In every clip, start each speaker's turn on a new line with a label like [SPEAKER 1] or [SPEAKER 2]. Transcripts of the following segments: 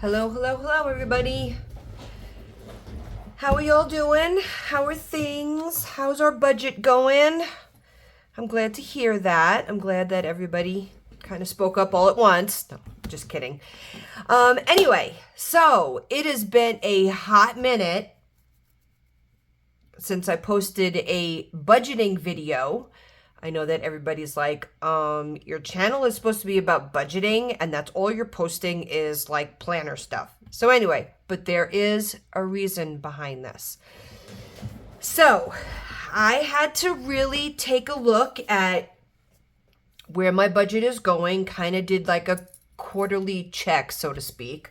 [SPEAKER 1] Hello, hello, hello, everybody. How are y'all doing? How are things? How's our budget going? I'm glad to hear that. I'm glad that everybody kind of spoke up all at once. No, just kidding. Anyway, so it has been a hot minute since I posted a budgeting video. I know that everybody's like, your channel is supposed to be about budgeting, and that's all you're posting is like planner stuff. So anyway, but there is a reason behind this. So I had to really take a look at where my budget is going, kind of did like a quarterly check, so to speak.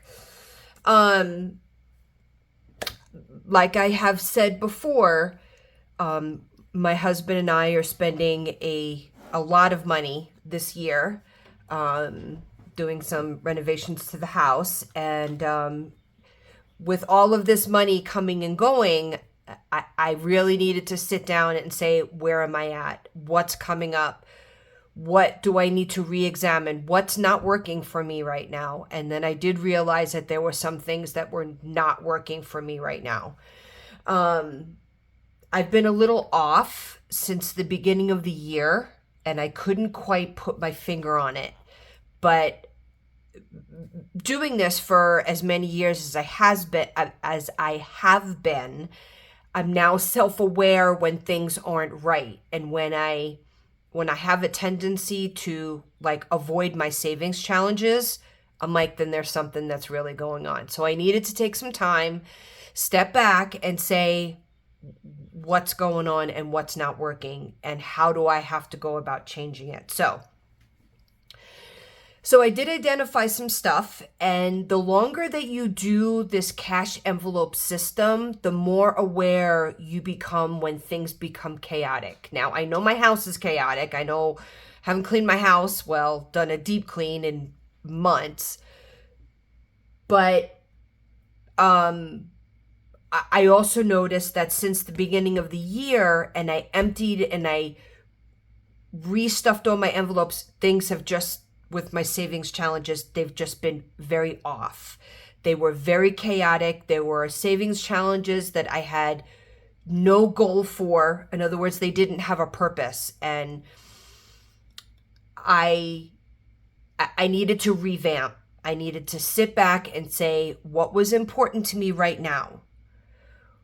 [SPEAKER 1] Like I have said before, my husband and I are spending a lot of money this year, doing some renovations to the house, and with all of this money coming and going, I really needed to sit down and say, where am I at? What's coming up? What do I need to re-examine? What's not working for me right now? And then I did realize that there were some things that were not working for me right now. I've been a little off since the beginning of the year, and I couldn't quite put my finger on it. But doing this for as many years as I have been, I'm now self-aware when things aren't right, and when I have a tendency to like avoid my savings challenges, I'm like, then there's something that's really going on. So I needed to take some time, step back and say, what's going on and what's not working, and how do I have to go about changing it? So I did identify some stuff, and the longer that you do this cash envelope system, the more aware you become when things become chaotic. Now, I know my house is chaotic. I know I haven't cleaned my house, well, done a deep clean in months. But I also noticed that since the beginning of the year, and I emptied and I restuffed all my envelopes, things have just, with my savings challenges, they've just been very off. They were very chaotic. There were savings challenges that I had no goal for. In other words, they didn't have a purpose. And I needed to revamp. I needed to sit back and say, what was important to me right now?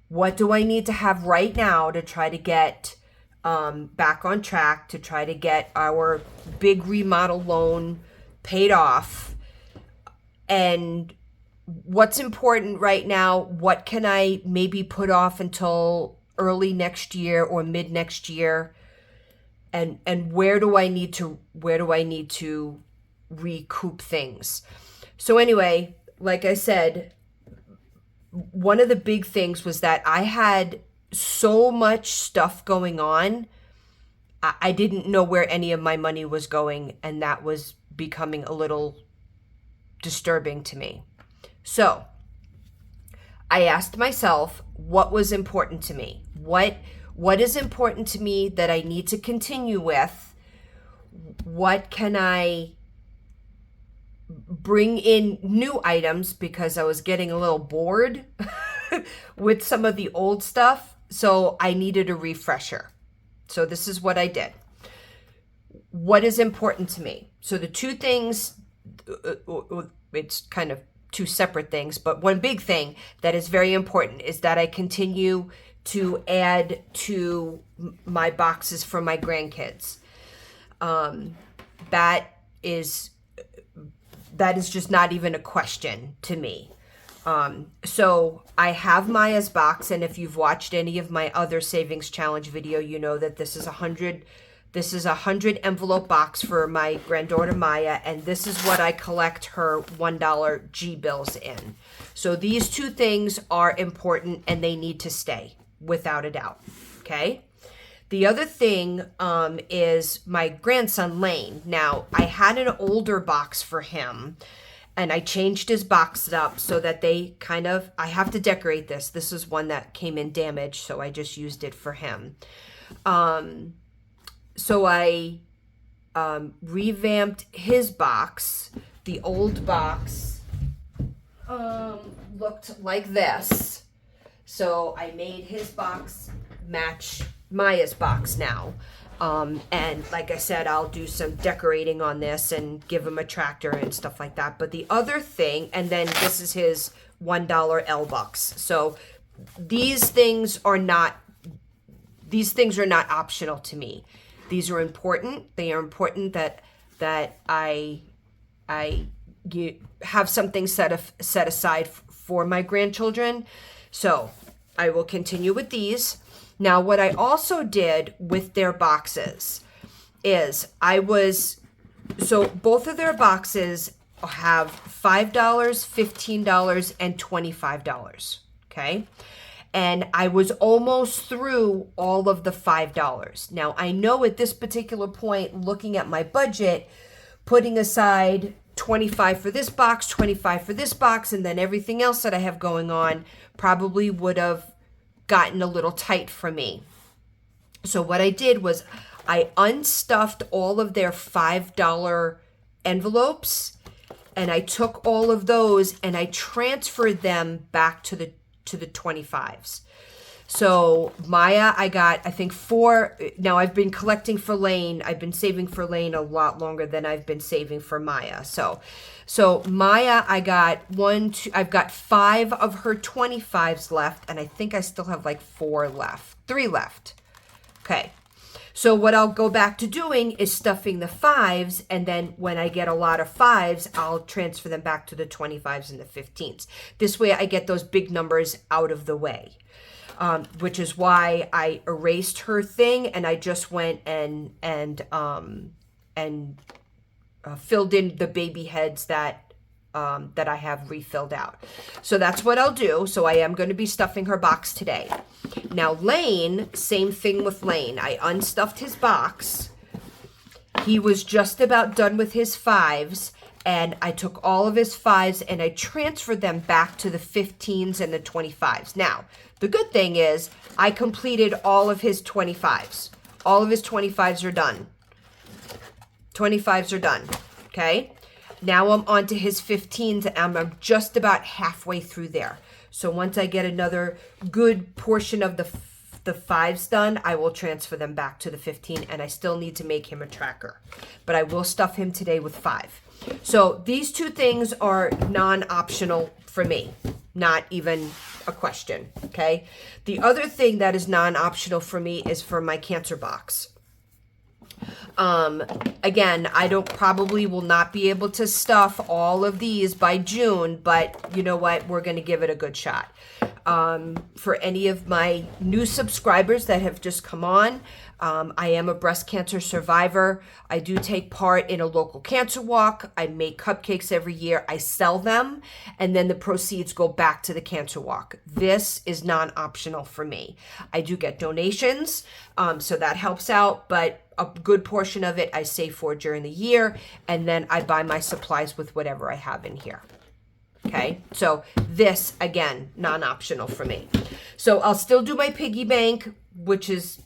[SPEAKER 1] What do I need to have right now to try to get back on track, to try to get our big remodel loan paid off? And what's important right now? What can I maybe put off until early next year or mid next year? And where do I need to recoup things? So anyway, like I said, one of the big things was that I had so much stuff going on. I didn't know where any of my money was going, and that was becoming a little disturbing to me. So I asked myself, what was important to me? What is important to me that I need to continue with? What can I bring in new items, because I was getting a little bored with some of the old stuff. So I needed a refresher. So this is what I did. What is important to me? So the two things, it's kind of two separate things, but one big thing that is very important is that I continue to add to my boxes for my grandkids. That is just not even a question to me. So I have Maya's box, and if you've watched any of my other savings challenge video, you know that this is a 100 envelope box for my granddaughter Maya, and this is what I collect her $1 G bills in. So these two things are important, and they need to stay without a doubt. Okay. The other thing is my grandson, Lane. Now, I had an older box for him, and I changed his box up so that they kind of, I have to decorate this. This is one that came in damaged, so I just used it for him. So I revamped his box. The old box looked like this. So I made his box match Maya's box now. And like I said, I'll do some decorating on this and give him a tractor and stuff like that. But the other thing, and then this is his $1 L bucks. So these things are not optional to me. These are important. They are important that I have something set aside for my grandchildren. So I will continue with these. Now, what I also did with their boxes is so both of their boxes have $5, $15, and $25. Okay. And I was almost through all of the $5. Now, I know at this particular point, looking at my budget, putting aside 25 for this box, 25 for this box, and then everything else that I have going on probably would have gotten a little tight for me. So what I did was I unstuffed all of their $5 envelopes, and I took all of those and I transferred them back to the 25s. So Maya, I got, I think 4. Now I've been collecting for Lane. I've been saving for Lane a lot longer than I've been saving for Maya. So Maya, I got I've got 5 of her 25s left, and I think I still have like 3 left. Okay. So what I'll go back to doing is stuffing the 5s, and then when I get a lot of 5s, I'll transfer them back to the 25s and the 15s. This way I get those big numbers out of the way, which is why I erased her thing, and I just went and filled in the baby heads that I have refilled out. So that's what I'll do. So I am going to be stuffing her box today. Now Lane, same thing with Lane. I unstuffed his box. He was just about done with his 5s, and I took all of his 5s and I transferred them back to the 15s and the 25s. Now, the good thing is I completed all of his 25s. All of his 25s are done. 25s are done. Okay. Now I'm on to his 15s, and I'm just about halfway through there. So once I get another good portion of the 5s done, I will transfer them back to the 15, and I still need to make him a tracker. But I will stuff him today with 5. So these 2 things are non-optional for me. Not even a question, okay? The other thing that is non-optional for me is for my cancer box. Again, I probably will not be able to stuff all of these by June, but you know what? We're going to give it a good shot. For any of my new subscribers that have just come on, I am a breast cancer survivor. I do take part in a local cancer walk. I make cupcakes every year. I sell them, and then the proceeds go back to the cancer walk. This is non-optional for me. I do get donations, so that helps out, but a good portion of it I save for during the year, and then I buy my supplies with whatever I have in here. Okay, so this, again, non-optional for me. So I'll still do my piggy bank, which is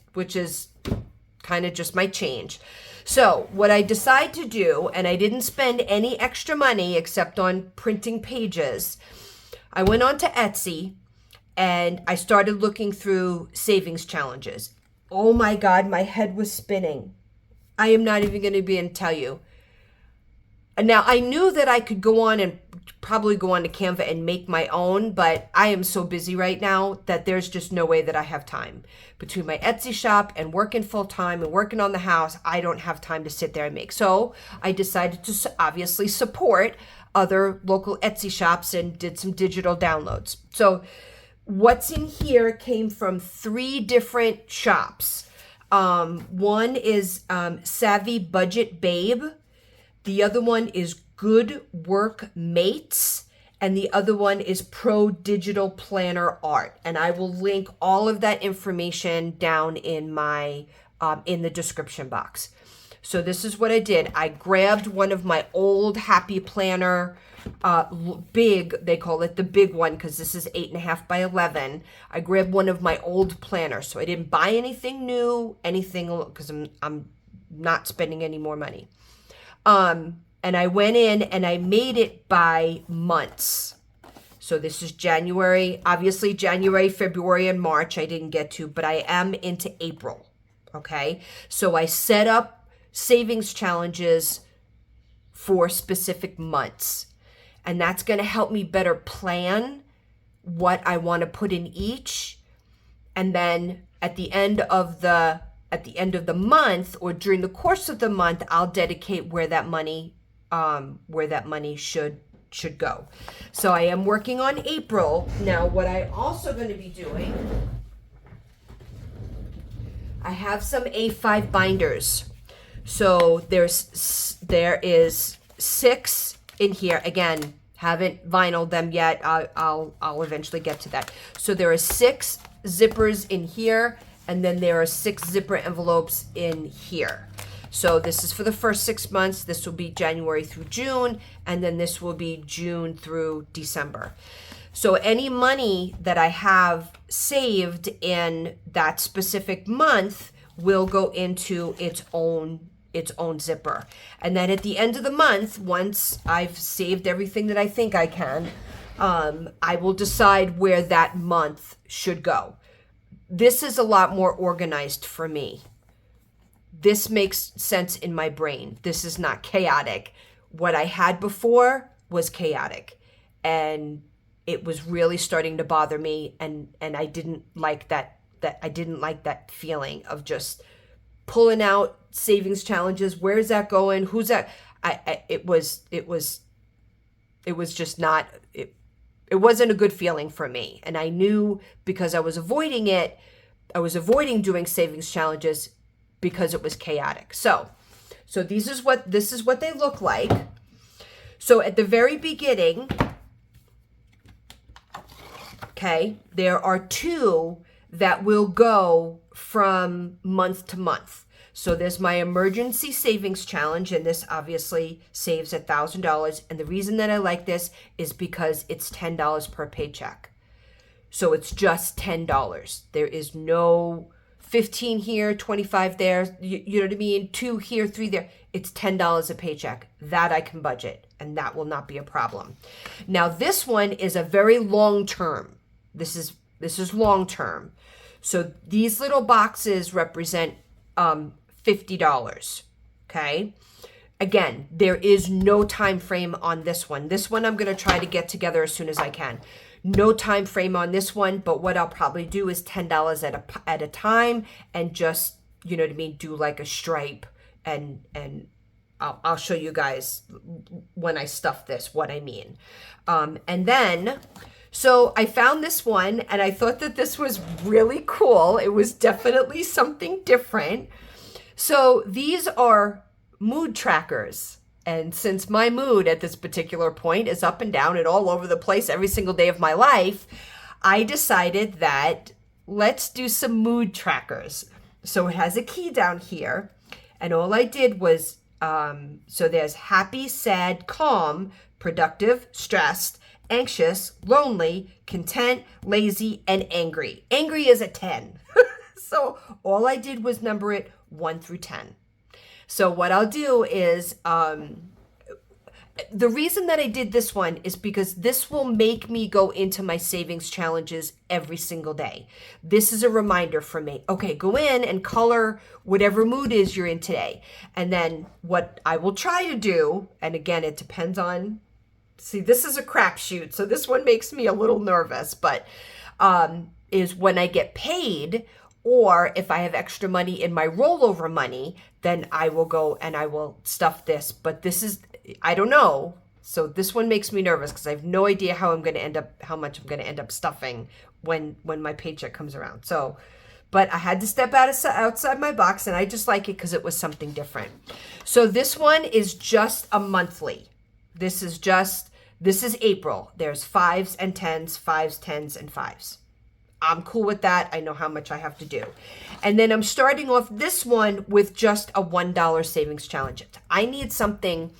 [SPEAKER 1] kind of just my change. So what I decide to do, and I didn't spend any extra money except on printing pages, I went on to Etsy and I started looking through savings challenges. Oh my God, my head was spinning. I am not even going to be able to tell you. Now, I knew that I could go on and probably go on to Canva and make my own, but I am so busy right now that there's just no way that I have time. Between my Etsy shop and working full time and working on the house, I don't have time to sit there and make. So I decided to obviously support other local Etsy shops and did some digital downloads. So what's in here came from 3 different shops. One is Savvy Budget Babe. The other one is Good Work Mates, and the other one is Pro Digital Planner Art. And I will link all of that information down in my in the description box. So this is what I did. I grabbed one of my old Happy Planner, big, they call it the big one because this is 8.5 by 11. I grabbed one of my old planners, so I didn't buy anything new, because I'm not spending any more money. And I went in and I made it by months. So this is January, obviously January, February, and March I didn't get to, but I am into April, okay? So I set up savings challenges for specific months, and that's going to help me better plan what I want to put in each. And then at the end of the month, or during the course of the month, I'll dedicate where that money should go. So I am working on April. Now, what I also going to be doing, I have some A5 binders. So there is 6 in here. Again, haven't vinyled them yet. I'll eventually get to that. So there are 6 zippers in here, and then there are 6 zipper envelopes in here. So this is for the first 6 months. This will be January through June, and then this will be June through December. So any money that I have saved in that specific month will go into its own zipper. And then at the end of the month, once I've saved everything that I think I can, I will decide where that month should go. This is a lot more organized for me. This makes sense in my brain. This is not chaotic. What I had before was chaotic, and it was really starting to bother me, and I didn't like that I didn't like that feeling of just pulling out savings challenges. Where's that going? Who's that? It was just not, it wasn't a good feeling for me. And I knew, because I was avoiding it, I was avoiding doing savings challenges because it was chaotic. So this is what they look like. So at the very beginning, okay, there are 2 that will go from month to month. So there's my emergency savings challenge, and this obviously saves $1,000. And the reason that I like this is because it's $10 per paycheck. So it's just $10. There is no 15 here, 25 there. You know what I mean? 2 here, 3 there. It's $10 a paycheck. That I can budget, and that will not be a problem. Now this one is a very long term. This is long term. So these little boxes represent $50. Okay. Again, there is no time frame on this one. This one I'm going to try to get together as soon as I can. No time frame on this one, but what I'll probably do is $10 at a time, and just, you know what I mean, do like a stripe, and I'll show you guys when I stuff this what I mean. And then, so I found this one, and I thought that this was really cool. It was definitely something different. So these are mood trackers. And since my mood at this particular point is up and down and all over the place every single day of my life, I decided that let's do some mood trackers. So it has a key down here, and all I did was, so there's happy, sad, calm, productive, stressed, anxious, lonely, content, lazy, and angry. Angry is a 10. So all I did was number it 1 through 10. So what I'll do is, the reason that I did this one is because this will make me go into my savings challenges every single day. This is a reminder for me. Okay, go in and color whatever mood is you're in today. And then what I will try to do, and again, it depends on, see, this is a crapshoot, so this one makes me a little nervous, but is when I get paid, or if I have extra money in my rollover money, then I will go and I will stuff this. But this is, I don't know. So this one makes me nervous because I have no idea how much I'm going to end up stuffing when my paycheck comes around. So, but I had to step outside my box, and I just like it because it was something different. So this one is just a monthly. This is April. There's 5s and 10s, 5s, 10s, and 5s. I'm cool with that. I know how much I have to do. And then I'm starting off this one with just a $1 savings challenge. I need something.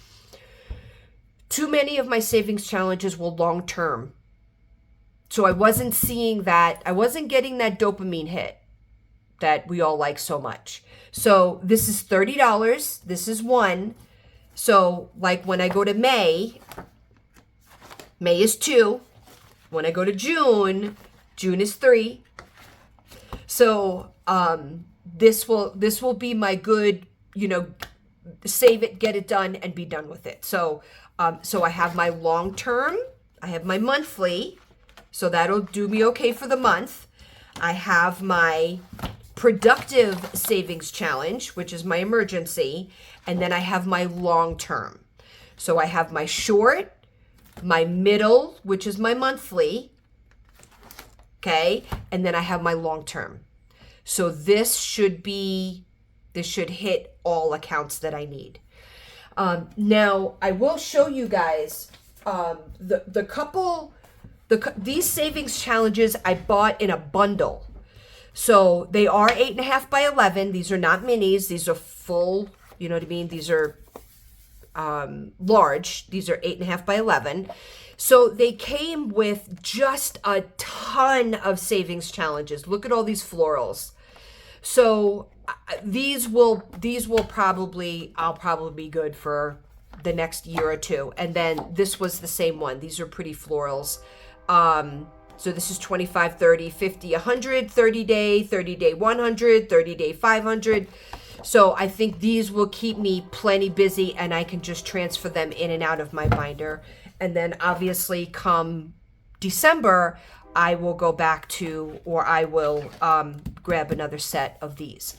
[SPEAKER 1] Too many of my savings challenges were long term. So I wasn't seeing that. I wasn't getting that dopamine hit that we all like so much. So this is $30. This is one. So like when I go to May is 2. When I go to June, June is 3. So this will be my good, save it, get it done, and be done with it. So so I have my long term, I have my monthly, so that'll do me okay for the month. I have my productive savings challenge, which is my emergency, and then I have my long term. So I have my short, my middle, which is my monthly, okay, and then I have my long term. So this should hit all accounts that I need. Now I will show you guys these savings challenges I bought in a bundle. So they are 8.5 by 11. These are not minis. These are full, you know what I mean? These are large. These are 8.5 by 11. So they came with just a ton of savings challenges. Look at all these florals. So these will probably, I'll probably be good for the next year or two. And then this was the same one. These are pretty florals. So this is 25, 30, 50, 100, 30-day 100, 30-day 500. So I think these will keep me plenty busy, and I can just transfer them in and out of my binder. And then obviously come December, I will go back to, or I will grab another set of these.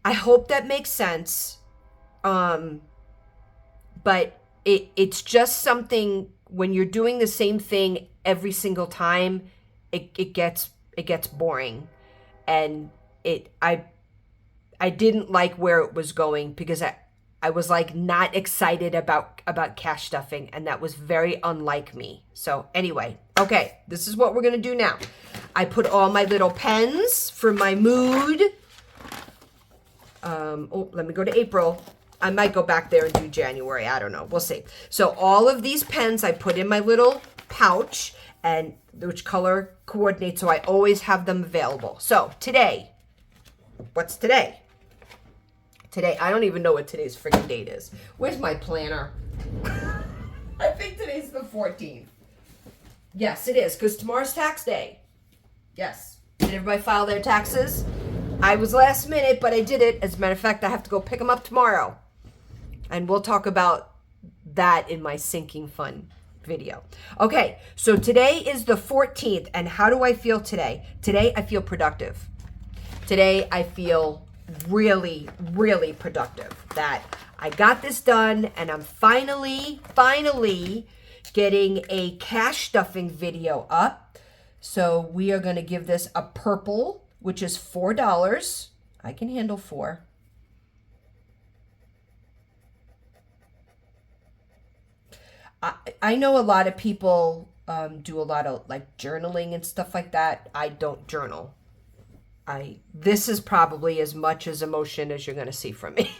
[SPEAKER 1] I hope that makes sense. But it's just something, when you're doing the same thing every single time, it gets boring. And I didn't like where it was going, because I was like not excited about cash stuffing, and that was very unlike me. So anyway, okay, this is what we're gonna do now. I put all my little pens for my mood. Let me go to April. I might go back there and do January. I don't know. We'll see. So all of these pens I put in my little pouch, and which color coordinates, so I always have them available. So today, what's today? Today, I don't even know what today's freaking date is. Where's my planner? I think today's the 14th. Yes, it is, because tomorrow's tax day. Yes. Did everybody file their taxes? I was last minute, but I did it. As a matter of fact, I have to go pick them up tomorrow. And we'll talk about that in my sinking fun video. Okay, so today is the 14th, and how do I feel today? Today, I feel productive. Today, I feel really, really productive, that I got this done, and I'm finally getting a cash stuffing video up. So we are going to give this a purple, which is $4. I can handle 4. I know a lot of people do a lot of like journaling and stuff like that. I don't journal. This is probably as much as emotion as you're going to see from me.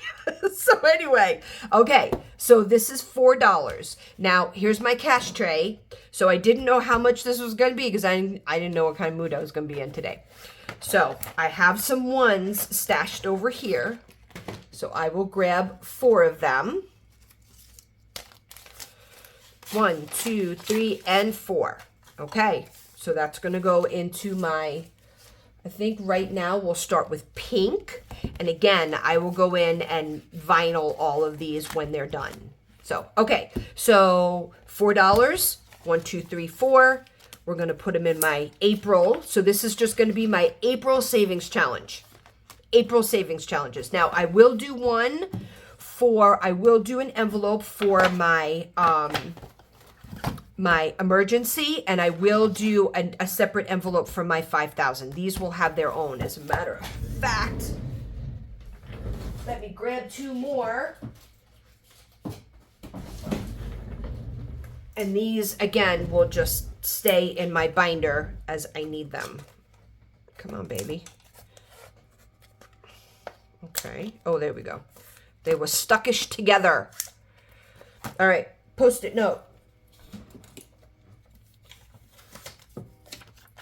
[SPEAKER 1] So anyway, okay, so this is $4. Now, here's my cash tray. So I didn't know how much this was going to be, because I didn't know what kind of mood I was going to be in today. So I have some ones stashed over here. So I will grab 4 of them. 1, 2, 3, and 4. Okay, so that's going to go into my, I think right now we'll start with pink. And again, I will go in and vinyl all of these when they're done. So, okay, so $4, 1, 2, 3, 4. We're going to put them in my April. So this is just going to be my April savings challenge. April savings challenges. Now, I will do an envelope for my, my emergency, and I will do a separate envelope for my 5,000. These will have their own. As a matter of fact, let me grab 2 more. And these, again, will just stay in my binder as I need them. Come on, baby. Okay. Oh, there we go. They were stuckish together. All right. Post-it note.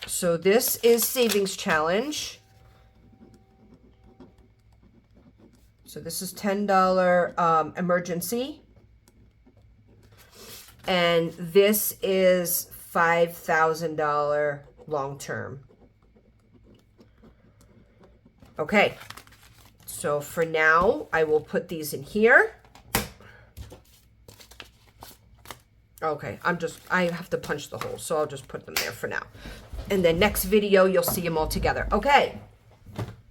[SPEAKER 1] So this is savings challenge. So this is $10 emergency. And this is $5,000 long term. Okay, so for now, I will put these in here. Okay, I have to punch the holes, so I'll just put them there for now. And then next video, you'll see them all together. Okay,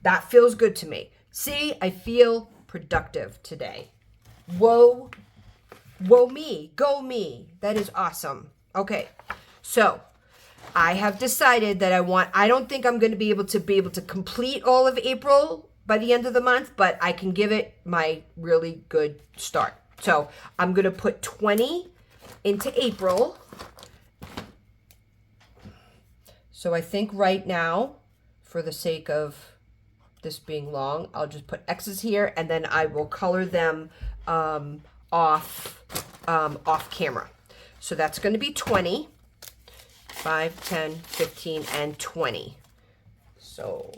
[SPEAKER 1] that feels good to me. See, I feel productive today. Whoa me, go me. That is awesome. Okay, so I have decided that I don't think I'm going to be able to complete all of April by the end of the month, but I can give it my really good start. So I'm going to put 20 into April. So I think right now, for the sake of this being long, I'll just put X's here, and then I will color them off camera. So that's going to be 20, 5, 10, 15, and 20. So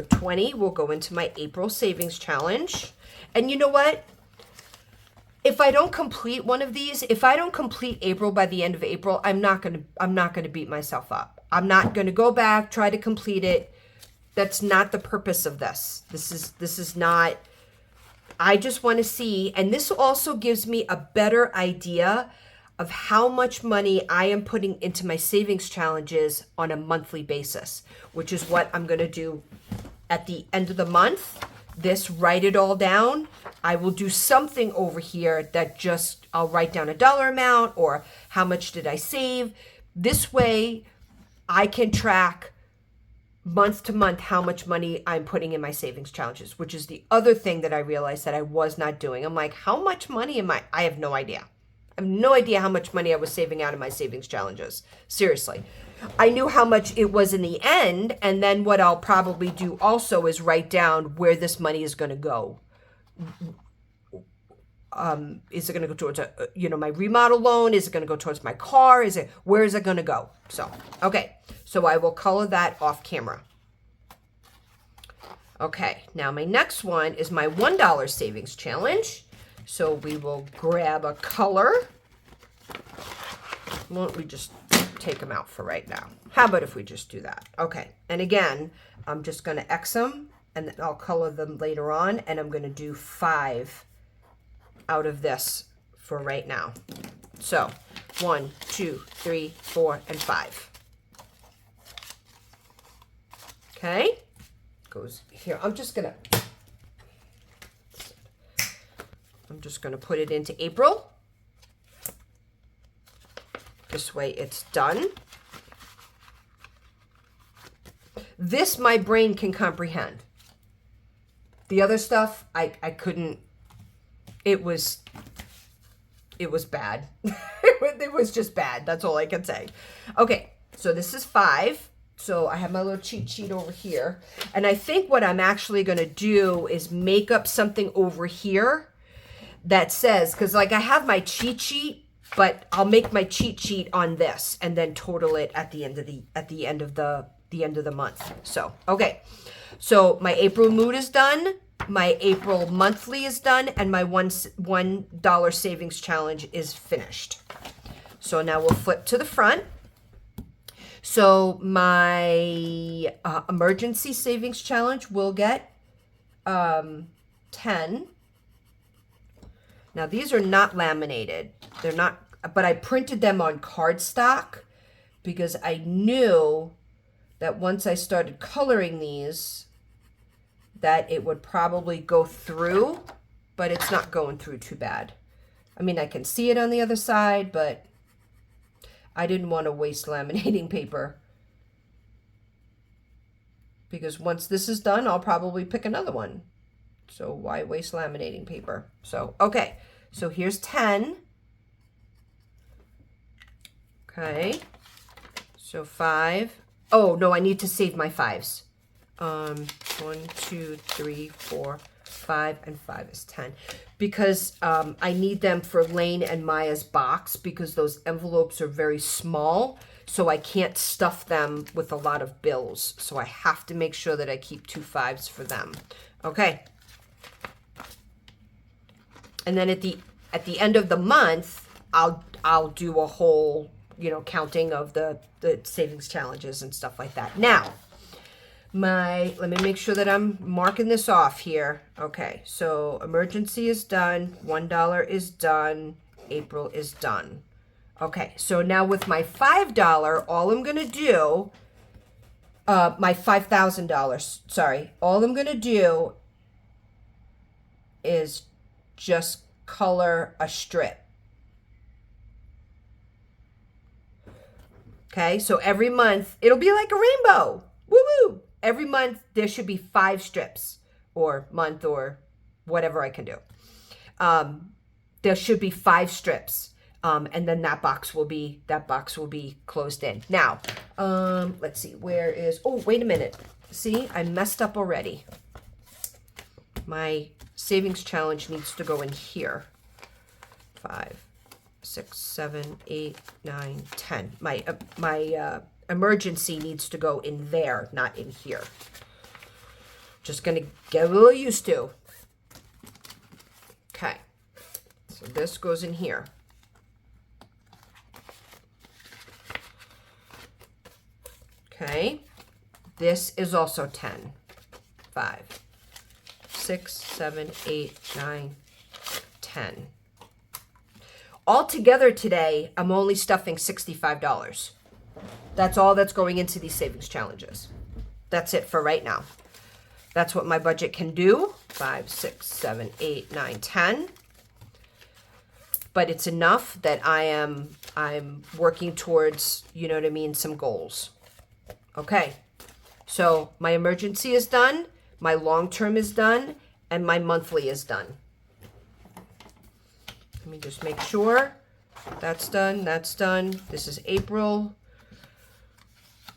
[SPEAKER 1] 20 will go into my April savings challenge. And you know what? If I don't complete one of these, if I don't complete April by the end of April, I'm not gonna beat myself up. I'm not gonna go back, try to complete it. That's not the purpose of this. This is not, I just want to see, and this also gives me a better idea of how much money I am putting into my savings challenges on a monthly basis, which is what I'm gonna do at the end of the month. Write it all down. I will do something over here that I'll write down a dollar amount or how much did I save. This way I can track month to month how much money I'm putting in my savings challenges, which is the other thing that I realized that I was not doing. I'm like, how much money I have no idea. I have no idea how much money I was saving out of my savings challenges. Seriously. I knew how much it was in the end, and then what I'll probably do also is write down where this money is going to go. Is it going to go towards my remodel loan? Is it going to go towards my car? Where is it going to go? So, okay. So I will color that off camera. Okay. Now my next one is my $1 savings challenge. So we will grab a color. Why don't we just take them out for right now? How about if we just do that? Okay. And again, I'm just going to X them, and then I'll color them later on, and I'm going to do 5 out of this for right now. So 1, 2, 3, 4, and 5. Okay. Goes here. I'm just going to put it into April. This way it's done. This my brain can comprehend. The other stuff, I couldn't. It was bad. It was just bad. That's all I can say. Okay, so this is 5. So I have my little cheat sheet over here. And I think what I'm actually going to do is make up something over here that says, because like I have my cheat sheet, but I'll make my cheat sheet on this and then total it at the end of the month. So, okay. So my April mood is done. My April monthly is done, and my $1 savings challenge is finished. So now we'll flip to the front. So my emergency savings challenge will get 10. Now these are not laminated. They're not, but I printed them on cardstock because I knew that once I started coloring these, that it would probably go through, but it's not going through too bad. I mean, I can see it on the other side, but I didn't want to waste laminating paper because once this is done, I'll probably pick another one. So why waste laminating paper? So, okay. So here's 10. Okay. So 5. Oh, no, I need to save my 5s. 1, 2, 3, 4, 5, and 5 is 10. Because I need them for Lane and Maya's box because those envelopes are very small. So I can't stuff them with a lot of bills. So I have to make sure that I keep 2 5s for them. Okay. And then at the end of the month, I'll I'll do a whole, counting of the savings challenges and stuff like that. Now, let me make sure that I'm marking this off here. Okay, so emergency is done, $1 is done, April is done. Okay, so now with my $5, all I'm gonna do, my $5,000, sorry, all I'm gonna do is just color a strip. Okay, so every month, it'll be like a rainbow, woo-woo. Every month, there should be 5 strips, or month, or whatever I can do. There should be 5 strips. And then that box will be closed in. Now, let's see, oh, wait a minute. See, I messed up already. My savings challenge needs to go in here. 5, 6, 7, 8, 9, 10. My emergency needs to go in there, not in here. Just gonna get a little used to. Okay, so this goes in here. Okay, this is also 10. 5, 6, 7, 8, 9, 10. Altogether today, I'm only stuffing $65. That's all that's going into these savings challenges. That's it for right now. That's what my budget can do. 5, 6, 7, 8, 9, 10. But it's enough that I'm working towards, some goals. Okay, so my emergency is done, my long-term is done, and my monthly is done. Let me just make sure that's done, that's done. This is April.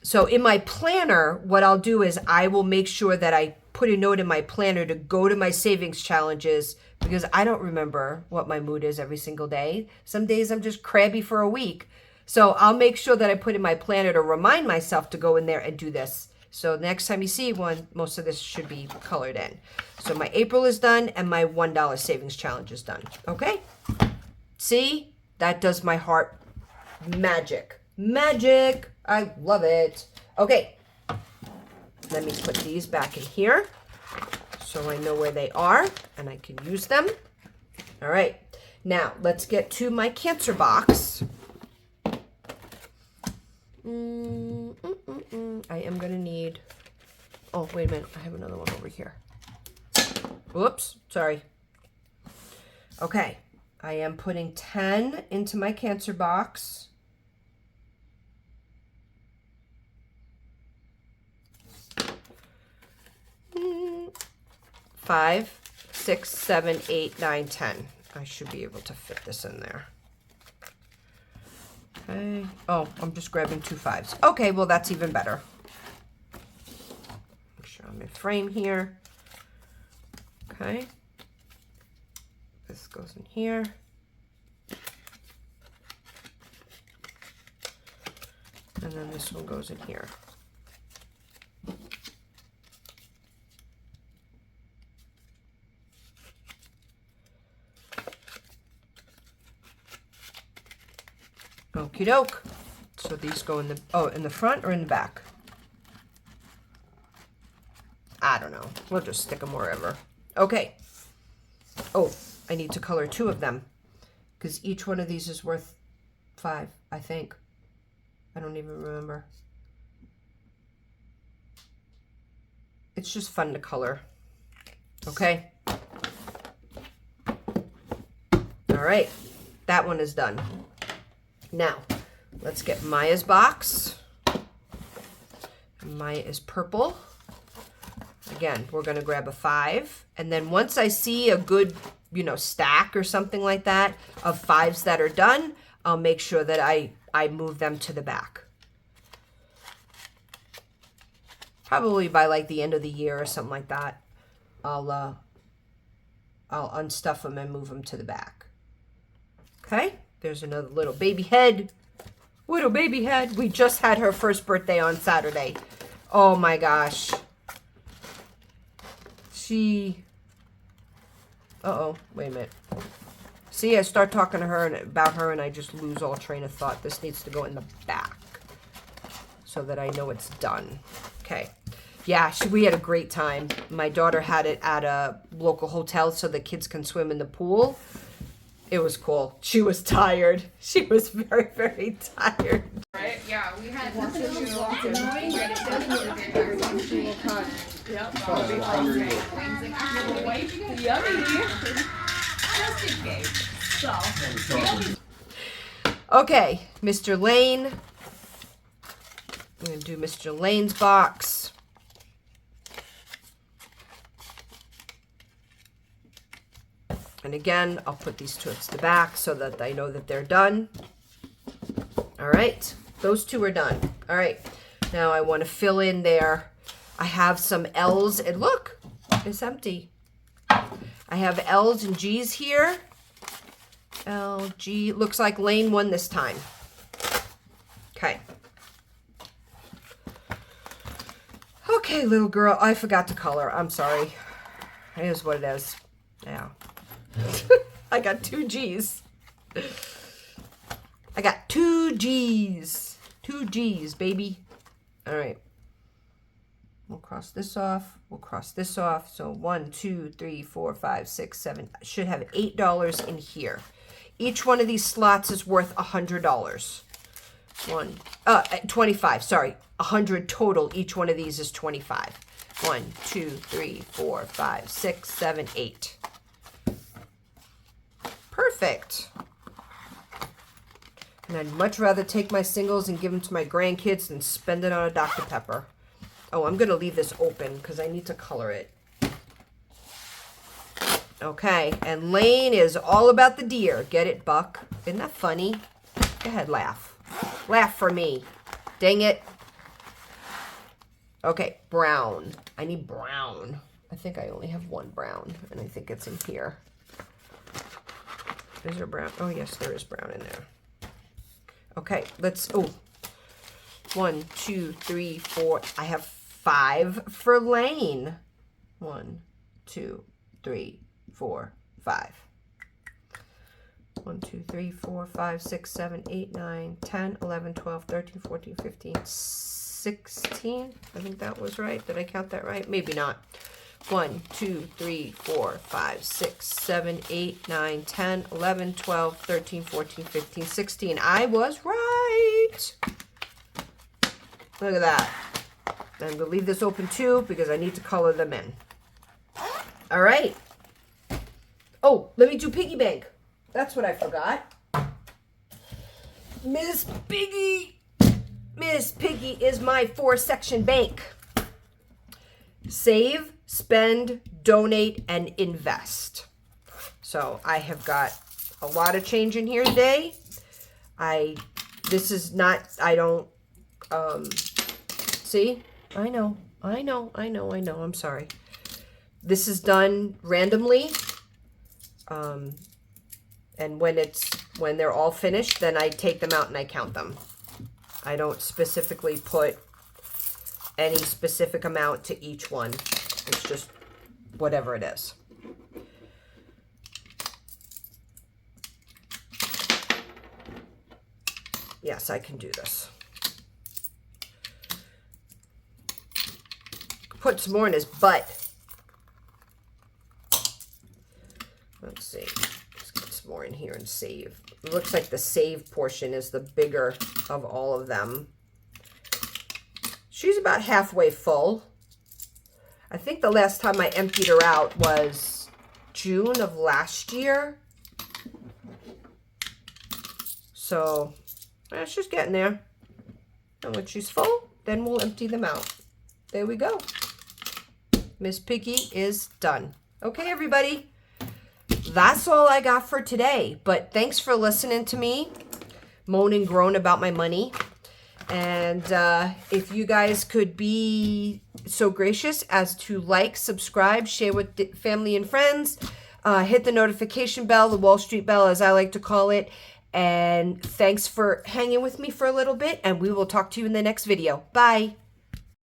[SPEAKER 1] So in my planner, what I'll do is I will make sure that I put a note in my planner to go to my savings challenges, because I don't remember what my mood is every single day. Some days I'm just crabby for a week. So I'll make sure that I put in my planner to remind myself to go in there and do this. So next time you see one, most of this should be colored in. So my April is done and my $1 savings challenge is done. Okay? See? That does my heart magic. Magic! I love it. Okay. Let me put these back in here so I know where they are and I can use them. All right. Now, let's get to my Cancer box. I am going to need, oh, wait a minute. I have another one over here. Whoops, sorry. Okay, I am putting 10 into my Cancer box. Five, 6, 7, 8, 9, 10. I should be able to fit this in there. Okay. Oh, I'm just grabbing 2 5s. Okay, well, that's even better. Make sure I'm in frame here. Okay. This goes in here. And then this one goes in here. Okie doke. So these go in the front or in the back? I don't know. We'll just stick them wherever. Okay. Oh, I need to color 2 of them because each one of these is worth 5, I think. I don't even remember. It's just fun to color. Okay. All right. That one is done. Now, let's get Maya's box. Maya is purple. Again, we're going to grab a 5. And then once I see a good, stack or something like that of 5s that are done, I'll make sure that I move them to the back. Probably by like the end of the year or something like that, I'll unstuff them and move them to the back. Okay. There's another little baby head. Little baby head. We just had her first birthday on Saturday. Oh my gosh. Uh-oh. Wait a minute. See, I start talking to her about her and I just lose all train of thought. This needs to go in the back so that I know it's done. Okay. Yeah, we had a great time. My daughter had it at a local hotel so the kids can swim in the pool. It was cool. She was tired. She was very, very tired.
[SPEAKER 2] Right? Yeah, we had
[SPEAKER 1] Okay, Mr. Lane. I'm going to do Mr. Lane's box. And again, I'll put these towards the back so that I know that they're done. All right, those two are done. All right, now I want to fill in there. I have some L's, and look, it's empty. I have L's and G's here. L, G, looks like Lane won this time. Okay. Okay, little girl, I forgot to color. I'm sorry. It is what it is. Yeah. I got 2 G's. I got 2 G's. 2 G's, baby. All right. We'll cross this off. We'll cross this off. So 1, 2, 3, 4, 5, 6, 7. I should have $8 in here. Each one of these slots is worth $100. 25. Sorry, 100 total. Each one of these is 25. 1, 2, 3, 4, 5, 6, 7, 8. Perfect. And I'd much rather take my singles and give them to my grandkids than spend it on a Dr. Pepper. Oh, I'm going to leave this open because I need to color it. Okay, and Lane is all about the deer. Get it, Buck? Isn't that funny? Go ahead, laugh. Laugh for me. Dang it. Okay, brown. I need brown. I think I only have one brown, and I think it's in here. Is there brown? Oh, yes, there is brown in there. Okay, let's, 1, 2, 3, 4. I have 5 for Lane. 1, 2, 3, 4, 5. 1, 2, 3, 4, 5, 6, 7, 8, 9, 10, 11, 12, 13, 14, 15, 16. I think that was right. Did I count that right? Maybe not. 1, 2, 3, 4, 5, 6, 7, 8, 9, 10, 11, 12, 13, 14, 15, 16. I was right. Look at that. I'm going to leave this open too because I need to color them in. All right. Oh, let me do piggy bank. That's what I forgot. Miss Piggy. Miss Piggy is my 4-section bank. Save, spend, donate, and invest. So I have got a lot of change in here today. This is not, I don't, see? I know, I'm sorry. This is done randomly. And when they're all finished, then I take them out and I count them. I don't specifically put any specific amount to each one. It's just whatever it is. Yes, I can do this. Put some more in his butt. Let's see. Let's get some more in here and save. It looks like the save portion is the bigger of all of them. She's about halfway full. I think the last time I emptied her out was June of last year. So, she's getting there. And when she's full, then we'll empty them out. There we go. Miss Piggy is done. Okay, everybody. That's all I got for today. But thanks for listening to me moan and groan about my money. And if you guys could be so gracious as to like, subscribe, share with family and friends, hit the notification bell, the Wall Street bell as I like to call it. And thanks for hanging with me for a little bit, and we will talk to you in the next video. Bye.